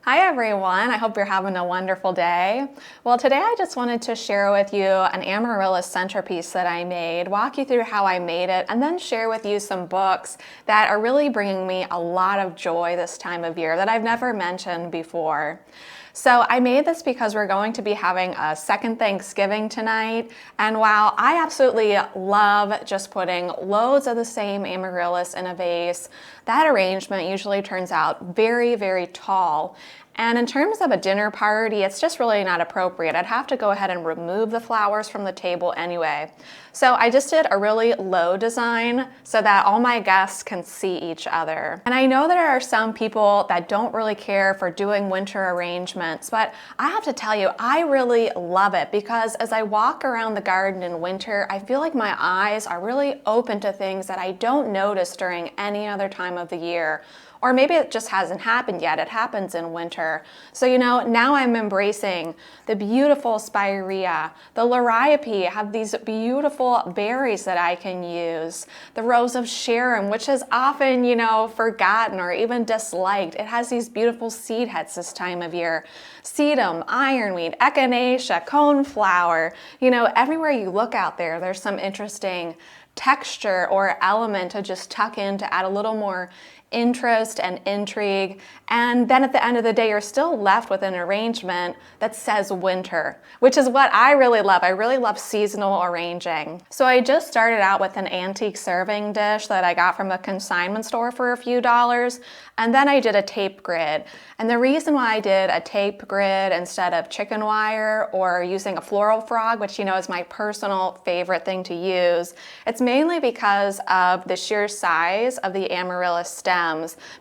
Hi everyone, I hope you're having a wonderful day. Well, today I just wanted to share with you an Amaryllis centerpiece that I made, walk you through how I made it, and then share with you some books that are really bringing me a lot of joy this time of year that I've never mentioned before. So I made this because we're going to be having a second Thanksgiving tonight, and while I absolutely love just putting loads of the same Amaryllis in a vase, that arrangement usually turns out very, very tall. And in terms of a dinner party, it's just really not appropriate. I'd have to go ahead and remove the flowers from the table anyway. So I just did a really low design so that all my guests can see each other. And I know there are some people that don't really care for doing winter arrangements, but I have to tell you, I really love it because as I walk around the garden in winter, I feel like my eyes are really open to things that I don't notice during any other time of the year. Or maybe it just hasn't happened yet. It happens in winter. So, now I'm embracing the beautiful spirea. The liriope have these beautiful berries that I can use. The rose of Sharon, which is often, forgotten or even disliked. It has these beautiful seed heads this time of year. Sedum, ironweed, echinacea, coneflower. Everywhere you look out there, there's some interesting texture or element to just tuck in to add a little more interest and intrigue, and then at the end of the day you're still left with an arrangement that says winter, which is what I really love. I really love seasonal arranging. So I just started out with an antique serving dish that I got from a consignment store for a few dollars, and then I did a tape grid. And the reason why I did a tape grid instead of chicken wire or using a floral frog, which is my personal favorite thing to use, it's mainly because of the sheer size of the Amaryllis stems.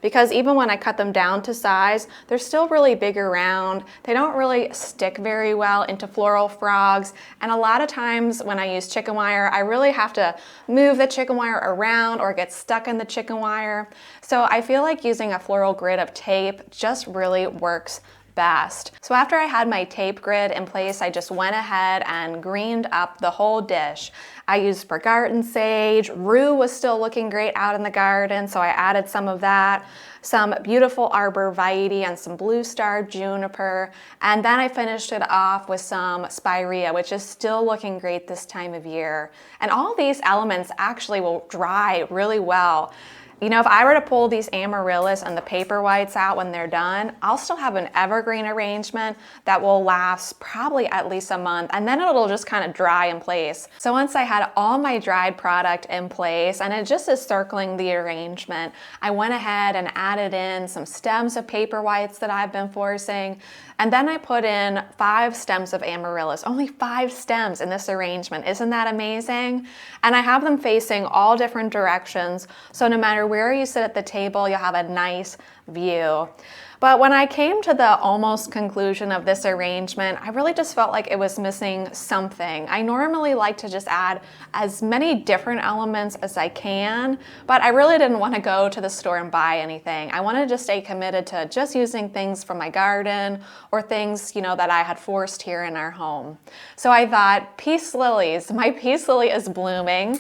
Because even when I cut them down to size, they're still really big around. They don't really stick very well into floral frogs. And a lot of times when I use chicken wire, I really have to move the chicken wire around or get stuck in the chicken wire. So I feel like using a floral grid of tape just really works best. So after I had my tape grid in place, I just went ahead and greened up the whole dish. I used for garden sage. Rue was still looking great out in the garden, so I added some of that. Some beautiful arborvitae and some blue star juniper. And then I finished it off with some spirea, which is still looking great this time of year. And all these elements actually will dry really well. If I were to pull these Amaryllis and the paper whites out when they're done, I'll still have an evergreen arrangement that will last probably at least a month, and then it'll just kind of dry in place. So once I had all my dried product in place, and it just is circling the arrangement, I went ahead and added in some stems of paper whites that I've been forcing, and then I put in 5 stems of Amaryllis, only 5 stems in this arrangement. Isn't that amazing? And I have them facing all different directions, so no matter where you sit at the table, you'll have a nice view. But when I came to the almost conclusion of this arrangement, I really just felt like it was missing something. I normally like to just add as many different elements as I can, but I really didn't want to go to the store and buy anything. I wanted to stay committed to just using things from my garden or things, that I had forced here in our home. So I thought, peace lilies. My peace lily is blooming.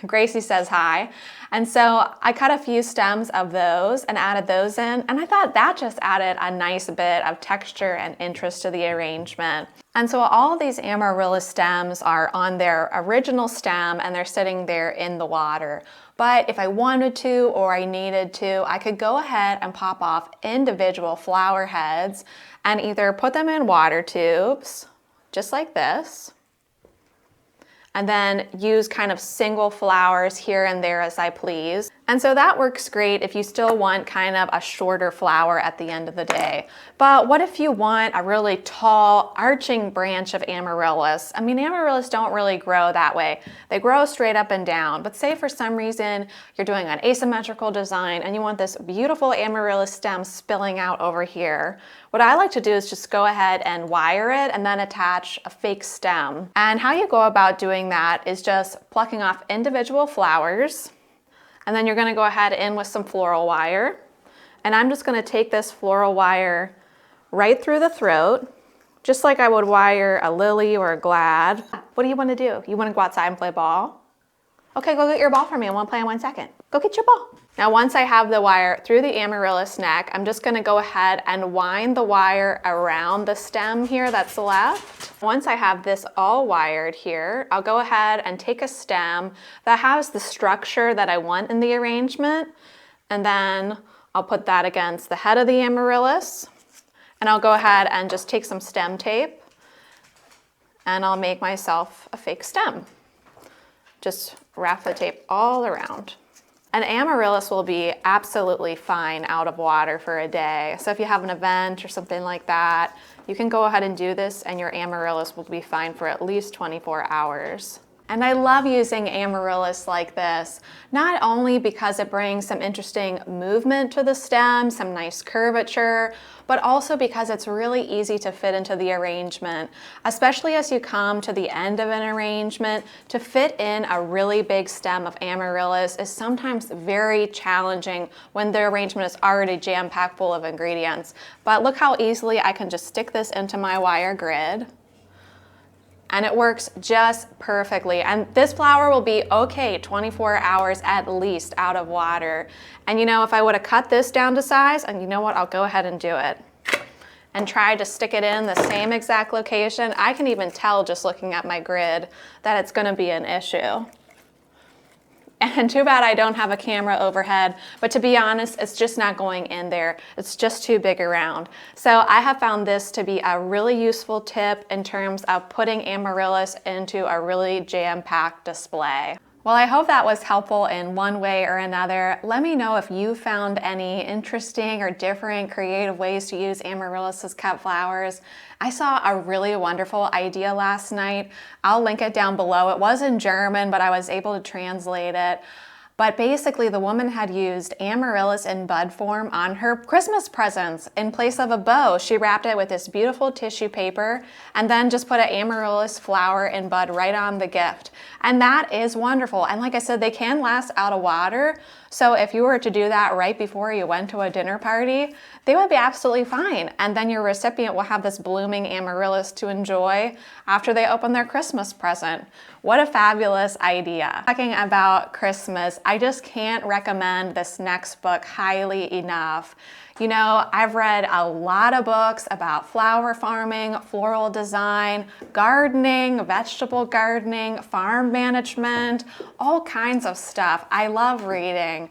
Gracie says hi. And so I cut a few stems of those and added those in, and I thought that just added a nice bit of texture and interest to the arrangement. And so all of these Amaryllis stems are on their original stem and they're sitting there in the water. But if I wanted to or I needed to, I could go ahead and pop off individual flower heads and either put them in water tubes, just like this, and then use kind of single flowers here and there as I please. And so that works great if you still want kind of a shorter flower at the end of the day. But what if you want a really tall, arching branch of Amaryllis? I mean, Amaryllis don't really grow that way. They grow straight up and down. But say for some reason you're doing an asymmetrical design and you want this beautiful Amaryllis stem spilling out over here. What I like to do is just go ahead and wire it and then attach a fake stem. And how you go about doing that is just plucking off individual flowers, and then you're going to go ahead in with some floral wire. And I'm just going to take this floral wire right through the throat, just like I would wire a lily or a glad. What do you want to do? You want to go outside and play ball? Okay, go get your ball for me. I want to play in 1 second. Go get your ball. Now, once I have the wire through the amaryllis neck, I'm just gonna go ahead and wind the wire around the stem here that's left. Once I have this all wired here, I'll go ahead and take a stem that has the structure that I want in the arrangement, and then I'll put that against the head of the amaryllis, and I'll go ahead and just take some stem tape, and I'll make myself a fake stem. Just wrap the tape all around. An amaryllis will be absolutely fine out of water for a day. So if you have an event or something like that, you can go ahead and do this and your amaryllis will be fine for at least 24 hours. And I love using amaryllis like this, not only because it brings some interesting movement to the stem, some nice curvature, but also because it's really easy to fit into the arrangement, especially as you come to the end of an arrangement. To fit in a really big stem of amaryllis is sometimes very challenging when the arrangement is already jam-packed full of ingredients. But look how easily I can just stick this into my wire grid. And it works just perfectly. And this flower will be okay 24 hours at least out of water. And you know, if I would have cut this down to size, and you know what, I'll go ahead and do it. And try to stick it in the same exact location, I can even tell just looking at my grid that it's gonna be an issue. And too bad I don't have a camera overhead, but to be honest, it's just not going in there. It's just too big around. So I have found this to be a really useful tip in terms of putting amaryllis into a really jam-packed display. Well, I hope that was helpful in one way or another. Let me know if you found any interesting or different creative ways to use amaryllis as cut flowers. I saw a really wonderful idea last night. I'll link it down below. It was in German, but I was able to translate it. But basically, the woman had used amaryllis in bud form on her Christmas presents in place of a bow. She wrapped it with this beautiful tissue paper and then just put an amaryllis flower in bud right on the gift. And that is wonderful. And like I said, they can last out of water. So if you were to do that right before you went to a dinner party, they would be absolutely fine. And then your recipient will have this blooming amaryllis to enjoy after they open their Christmas present. What a fabulous idea. Talking about Christmas, I just can't recommend this next book highly enough. You know, I've read a lot of books about flower farming, floral design, gardening, vegetable gardening, farm management, all kinds of stuff. I love reading.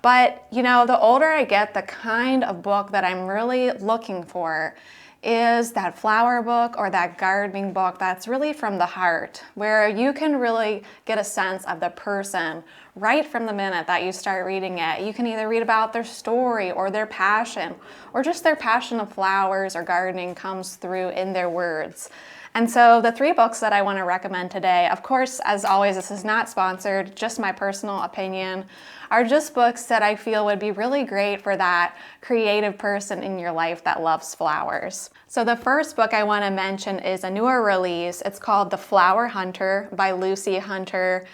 But, you know, the older I get, the kind of book that I'm really looking for is that flower book or that gardening book that's really from the heart, where you can really get a sense of the person right from the minute that you start reading it. You can either read about their story or their passion, or just their passion of flowers or gardening comes through in their words. And so the 3 books that I want to recommend today, of course, as always, this is not sponsored, just my personal opinion, are just books that I feel would be really great for that creative person in your life that loves flowers. So the first book I want to mention is a newer release. It's called The Flower Hunter by Lucy Hunter.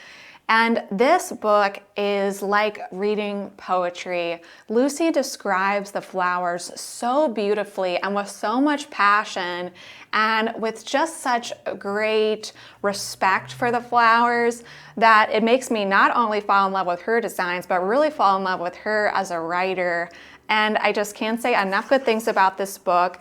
And this book is like reading poetry. Lucy describes the flowers so beautifully and with so much passion and with just such great respect for the flowers that it makes me not only fall in love with her designs, but really fall in love with her as a writer. And I just can't say enough good things about this book.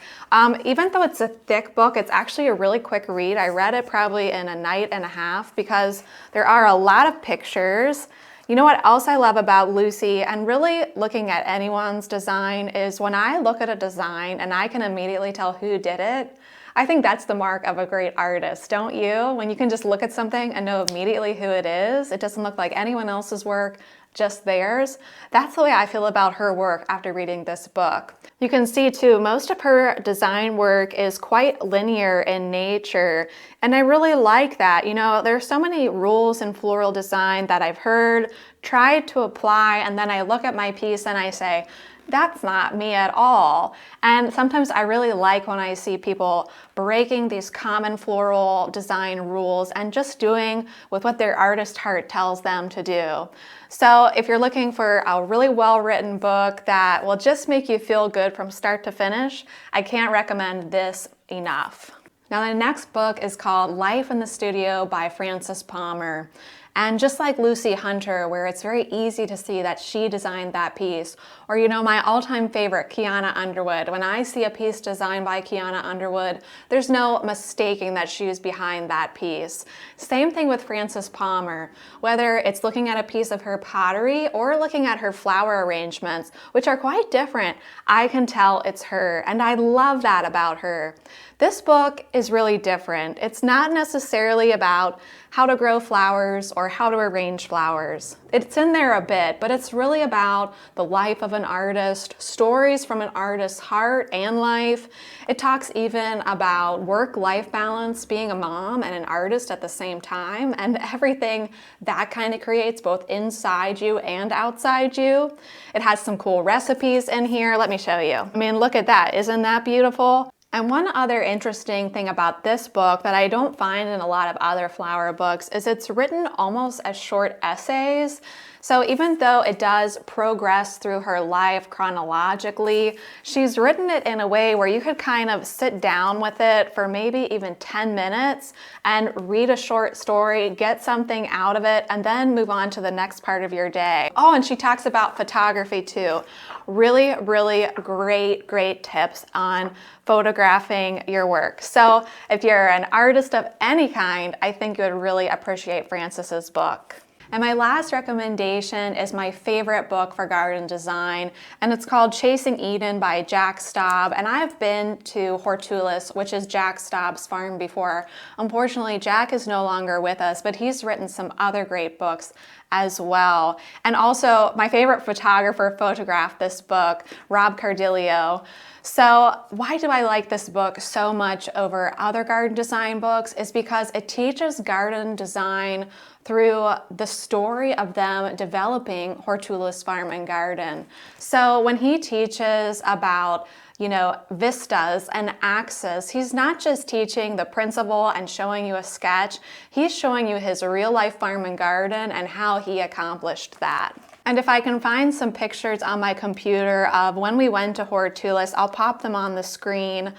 Even though it's a thick book, it's actually a really quick read. I read it probably in a night and a half because there are a lot of pictures. You know what else I love about Lucy, and really looking at anyone's design, is when I look at a design and I can immediately tell who did it, I think that's the mark of a great artist, don't you? When you can just look at something and know immediately who it is, it doesn't look like anyone else's work, just theirs. That's the way I feel about her work after reading this book. You can see too, most of her design work is quite linear in nature, and I really like that. You know, there's so many rules in floral design that I've heard, tried to apply, and then I look at my piece and I say, that's not me at all. And sometimes I really like when I see people breaking these common floral design rules and just doing with what their artist heart tells them to do. So if you're looking for a really well-written book that will just make you feel good from start to finish, I can't recommend this enough. Now the next book is called Life in the Studio by Frances Palmer. And just like Lucy Hunter, where it's very easy to see that she designed that piece. Or, you know, my all-time favorite, Kiana Underwood. When I see a piece designed by Kiana Underwood, there's no mistaking that she's behind that piece. Same thing with Frances Palmer. Whether it's looking at a piece of her pottery or looking at her flower arrangements, which are quite different, I can tell it's her, and I love that about her. This book is really different. It's not necessarily about how to grow flowers or how to arrange flowers. It's in there a bit, but it's really about the life of an artist, stories from an artist's heart and life. It talks even about work-life balance, being a mom and an artist at the same time, and everything that kind of creates both inside you and outside you. It has some cool recipes in here. Let me show you. I mean, look at that. Isn't that beautiful? And one other interesting thing about this book that I don't find in a lot of other flower books is it's written almost as short essays. So even though it does progress through her life chronologically, she's written it in a way where you could kind of sit down with it for maybe even 10 minutes and read a short story, get something out of it, and then move on to the next part of your day. Oh, and she talks about photography too. Really, really great tips on photographing your work. So if you're an artist of any kind, I think you would really appreciate Frances's book. And my last recommendation is my favorite book for garden design, and it's called Chasing Eden by Jack Staub. And I've been to Hortulis, which is Jack Staub's farm, before. Unfortunately, Jack is no longer with us, but he's written some other great books as well. And also, my favorite photographer photographed this book, Rob Cardillo. So why do I like this book so much over other garden design books is because it teaches garden design through the story of them developing Hortulis Farm and Garden. So when he teaches about, you know, vistas and axes, he's not just teaching the principle and showing you a sketch, he's showing you his real life farm and garden and how he accomplished that. And if I can find some pictures on my computer of when we went to Hortulis, I'll pop them on the screen.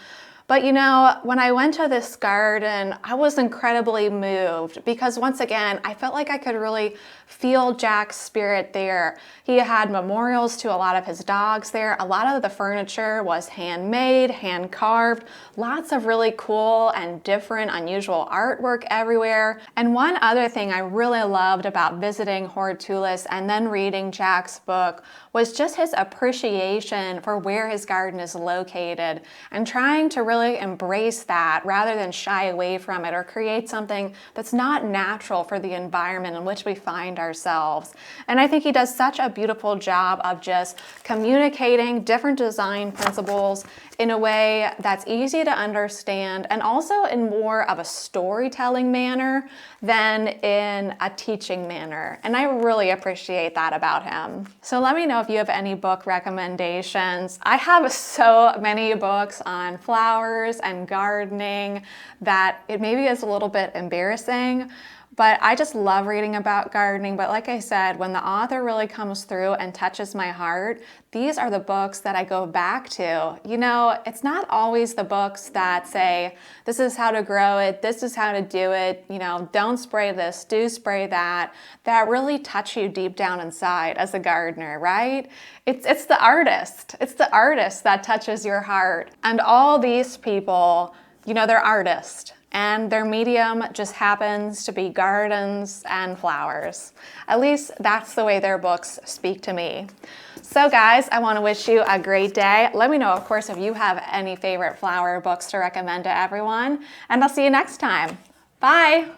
But you know, when I went to this garden, I was incredibly moved because once again, I felt like I could really feel Jack's spirit there. He had memorials to a lot of his dogs there. A lot of the furniture was handmade, hand carved, lots of really cool and different, unusual artwork everywhere. And one other thing I really loved about visiting Hortulis and then reading Jack's book was just his appreciation for where his garden is located and trying to really embrace that rather than shy away from it or create something that's not natural for the environment in which we find ourselves. And I think he does such a beautiful job of just communicating different design principles in a way that's easy to understand and also in more of a storytelling manner than in a teaching manner. And I really appreciate that about him. So let me know if you have any book recommendations. I have so many books on flowers and gardening that it maybe is a little bit embarrassing, but I just love reading about gardening. But like I said, when the author really comes through and touches my heart, these are the books that I go back to. You know, it's not always the books that say, this is how to grow it, this is how to do it, you know, don't spray this, do spray that really touch you deep down inside as a gardener, right? It's the artist. It's the artist that touches your heart. And all these people, you know, they're artists. And their medium just happens to be gardens and flowers. At least that's the way their books speak to me. So guys, I want to wish you a great day. Let me know, of course, if you have any favorite flower books to recommend to everyone. And I'll see you next time. Bye.